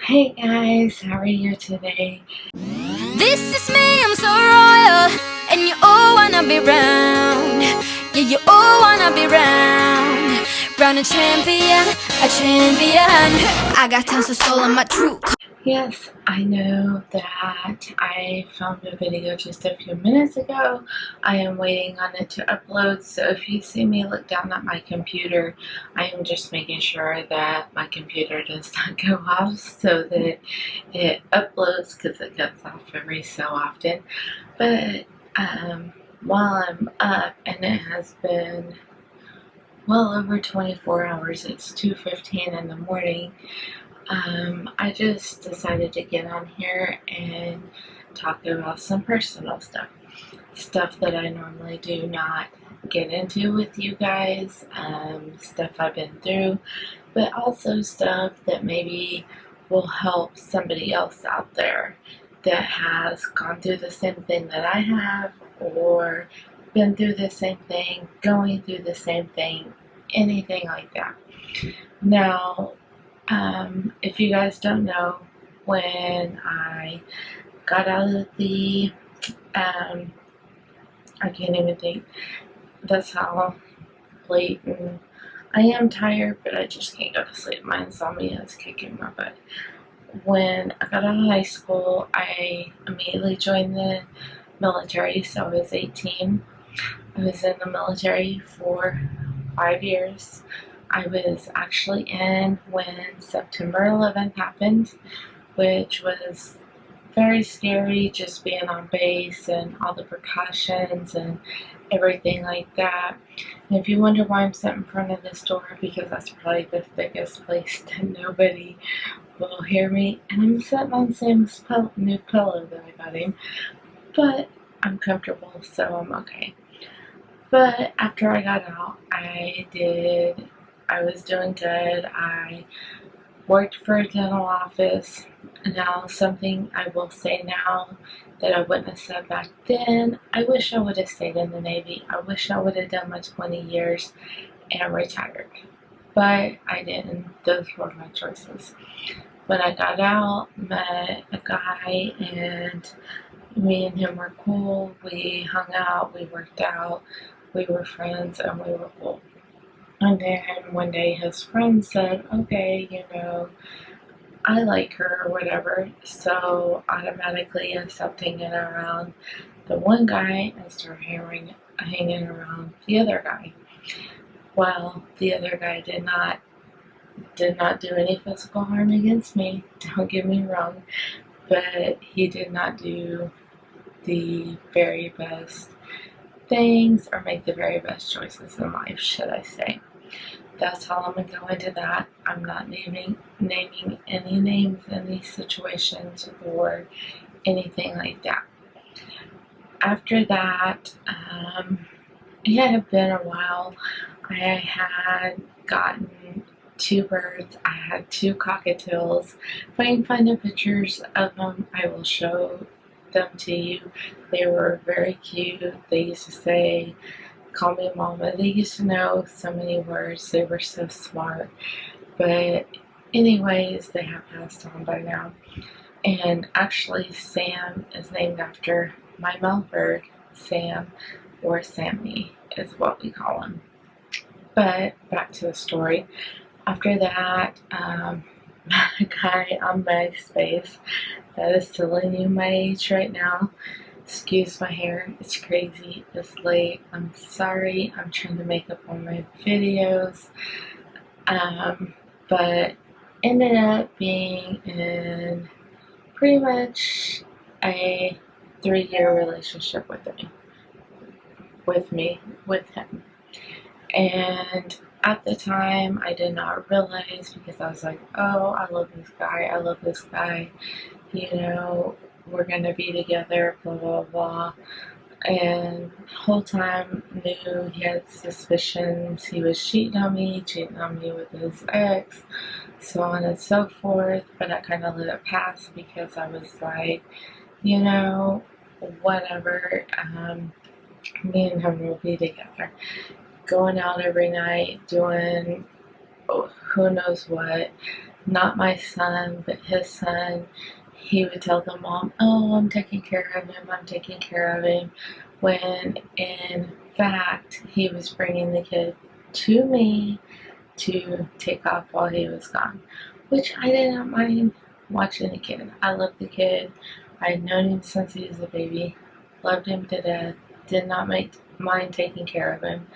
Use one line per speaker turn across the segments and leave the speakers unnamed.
Hey guys, how are you today?
This is me, I'm so royal, and you all wanna be round. Yeah, you all wanna be round. Round a champion, a champion. I got tons of soul in my true.
Yes, I know that I filmed a video just a few minutes ago. I am waiting on it to upload, so if you see me look down at my computer, I am just making sure that my computer does not go off so that it uploads, because it cuts off every so often. But while I'm up, and it has been well over 24 hours, it's 2:15 in the morning, I just decided to get on here and talk about some personal stuff that I normally do not get into with you guys, stuff I've been through, but also stuff that maybe will help somebody else out there that has gone through the same thing that I have, or been through the same thing, going through the same thing, anything like that. Now, if you guys don't know, when I got out of the, I can't even think, that's how late, and I am tired, but I just can't go to sleep. My insomnia is kicking my butt. When I got out of high school, I immediately joined the military, so I was 18. I was in the military for 5 years. I was actually in when September 11th happened, which was very scary, just being on base and all the precautions and everything like that. And if you wonder why I'm sitting in front of this door, because that's probably the thickest place that nobody will hear me. And I'm sitting on Sam's new pillow that I got him, but I'm comfortable, so I'm okay. But after I got out, I was doing good. I worked for a dental office. Now, something I will say now that I wouldn't have said back then, I wish I would have stayed in the Navy. I wish I would have done my 20 years and retired. But I didn't. Those were my choices. When I got out, met a guy, and me and him were cool. We hung out, we worked out, we were friends, and we were cool. And then one day his friend said, okay, I like her or whatever. So automatically I stopped hanging around the one guy and started hanging around the other guy. Well, the other guy did not do any physical harm against me, don't get me wrong, but he did not do the very best things or make the very best choices in life, should I say. That's all I'm going to go into that. I'm not naming any names in these situations or anything like that. After that, it had been a while. I had gotten 2 birds. I had 2 cockatiels. If I can find the pictures of them, I will show them to you. They were very cute. They used to say, call me mama. They used to know so many words. They were so smart. But anyways, they have passed on by now. And actually, Sam is named after my male bird, Sam, or Sammy is what we call him. But back to the story. After that, a guy on MySpace, that is telling you my age right now. Excuse my hair, it's crazy, it's late, I'm sorry, I'm trying to make up on my videos, but ended up being in pretty much a 3-year relationship with him. And at the time, I did not realize, because I was like, oh, I love this guy, we're gonna be together, blah, blah, blah. And the whole time knew he had suspicions, he was cheating on me with his ex, so on and so forth, but I kind of let it pass because I was like, whatever, me and him will be together. Going out every night, doing who knows what, not my son, but his son, he would tell the mom, oh, I'm taking care of him, I'm taking care of him, when in fact, he was bringing the kid to me to take off while he was gone, which I did not mind watching the kid. I loved the kid. I had known him since he was a baby, loved him to death, did not mind taking care of him.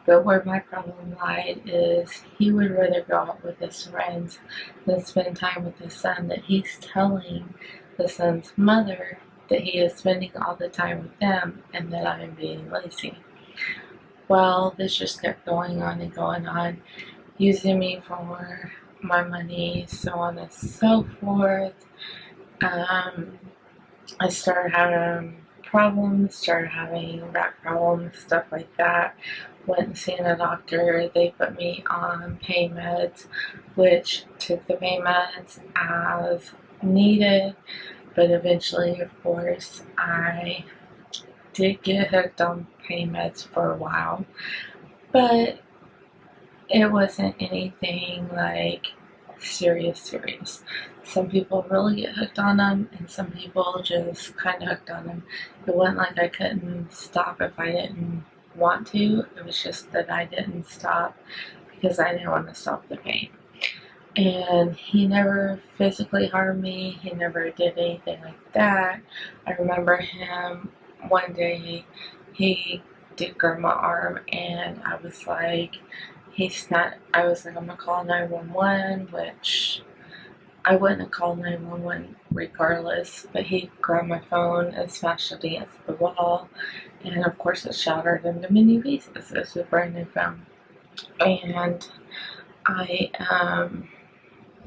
But where my problem lied is he would rather go out with his friends than spend time with his son, that he's telling the son's mother that he is spending all the time with them and that I am being lazy. Well, this just kept going on and going on, using me for my money, so on and so forth. I started having problems, started having back problems, stuff like that. Went and seen a doctor. They put me on pain meds, which took the pain meds as needed, but eventually, of course, I did get hooked on pain meds for a while, but it wasn't anything like serious. Some people really get hooked on them, and some people just kind of hooked on them. It wasn't like I couldn't stop if I didn't want to. It was just that I didn't stop because I didn't want to stop the pain. And he never physically harmed me. He never did anything like that. I remember him one day, he did grab my arm, and I was like, I was like, I'm gonna call 911, which I wouldn't have called 911 regardless, but he grabbed my phone and smashed it against the wall, and of course it shattered into many pieces. It was a brand new phone. And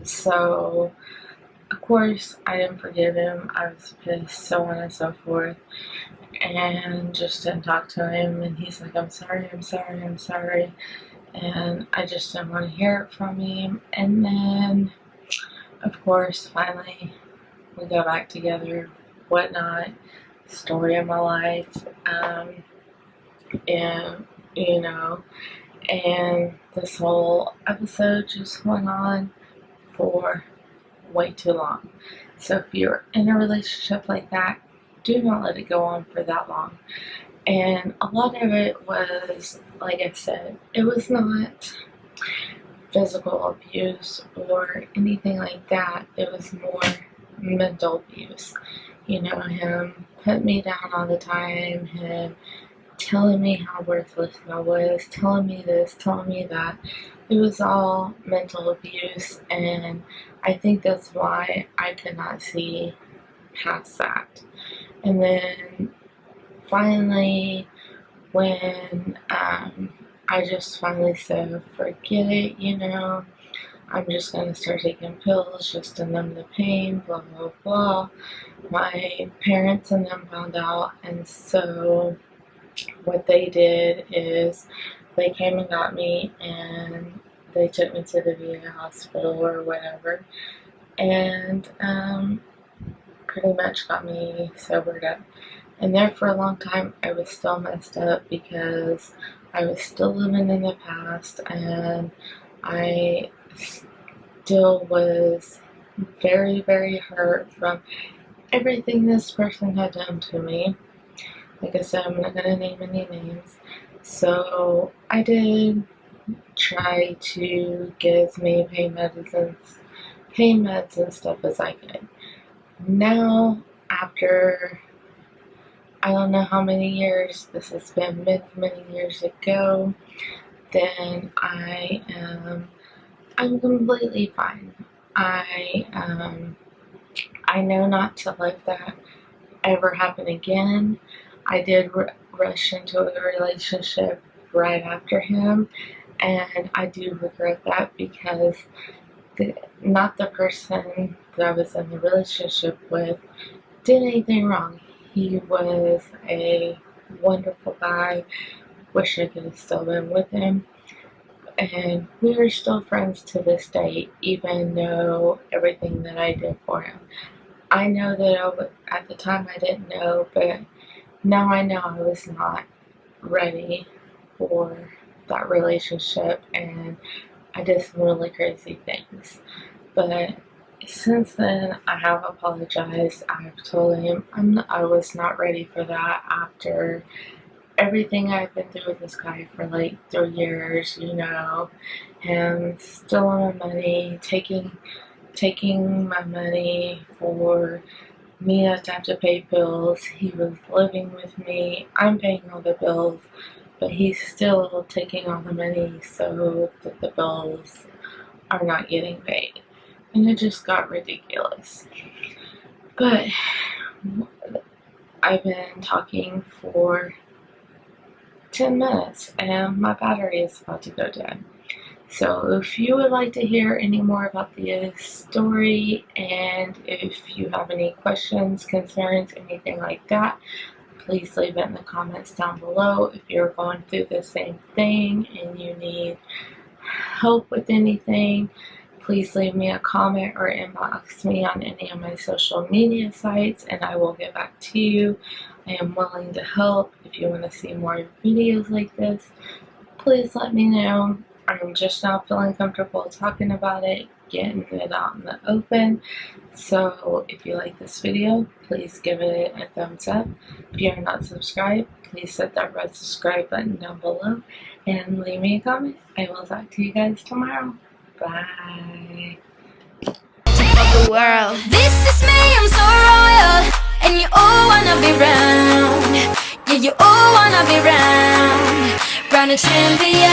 so of course I didn't forgive him. I was pissed, so on and so forth, and just didn't talk to him. And he's like, I'm sorry. And I just didn't want to hear it from him. And then, of course, finally, we got back together, whatnot, story of my life, and, and this whole episode just went on for way too long. So if you're in a relationship like that, do not let it go on for that long. And a lot of it was, like I said, it was not physical abuse or anything like that. It was more mental abuse. Him putting me down all the time, him telling me how worthless I was, telling me this, telling me that. It was all mental abuse, and I think that's why I could not see past that. And then finally, when I just finally said, forget it, I'm just going to start taking pills just to numb the pain, blah, blah, blah. My parents and them found out, and so what they did is they came and got me, and they took me to the VA hospital or whatever, and pretty much got me sobered up. And there for a long time, I was still messed up because I was still living in the past, and I still was very, very hurt from everything this person had done to me. Like I said, I'm not going to name any names. So I did try to get as many pain meds and stuff as I could. Now, after I don't know how many years, this has been many, many years ago, then I'm completely fine. I know not to let that ever happen again. I did rush into a relationship right after him, and I do regret that because not the person that I was in the relationship with did anything wrong. He was a wonderful guy. Wish I could have still been with him. And we are still friends to this day, even though everything that I did for him. I know that at the time I didn't know, but now I know I was not ready for that relationship, and I did some really crazy things. But since then, I have apologized. I've told him I was not ready for that after everything I've been through with this guy for like 3 years, you know, him stealing my money, taking my money for me not to have to pay bills. He was living with me. I'm paying all the bills, but he's still taking all the money so that the bills are not getting paid. And it just got ridiculous. But I've been talking for 10 minutes and my battery is about to go dead. So if you would like to hear any more about this story, and if you have any questions, concerns, anything like that, please leave it in the comments down below. If you're going through the same thing and you need help with anything, please leave me a comment or inbox me on any of my social media sites and I will get back to you. I am willing to help. If you want to see more videos like this, please let me know. I'm just now feeling comfortable talking about it, getting it out in the open. So if you like this video, please give it a thumbs up. If you are not subscribed, please hit that red subscribe button down below and leave me a comment. I will talk to you guys tomorrow. Bye.
The world. This is me, I'm so royal, and you all wanna be round. Yeah, you all wanna be round a champion.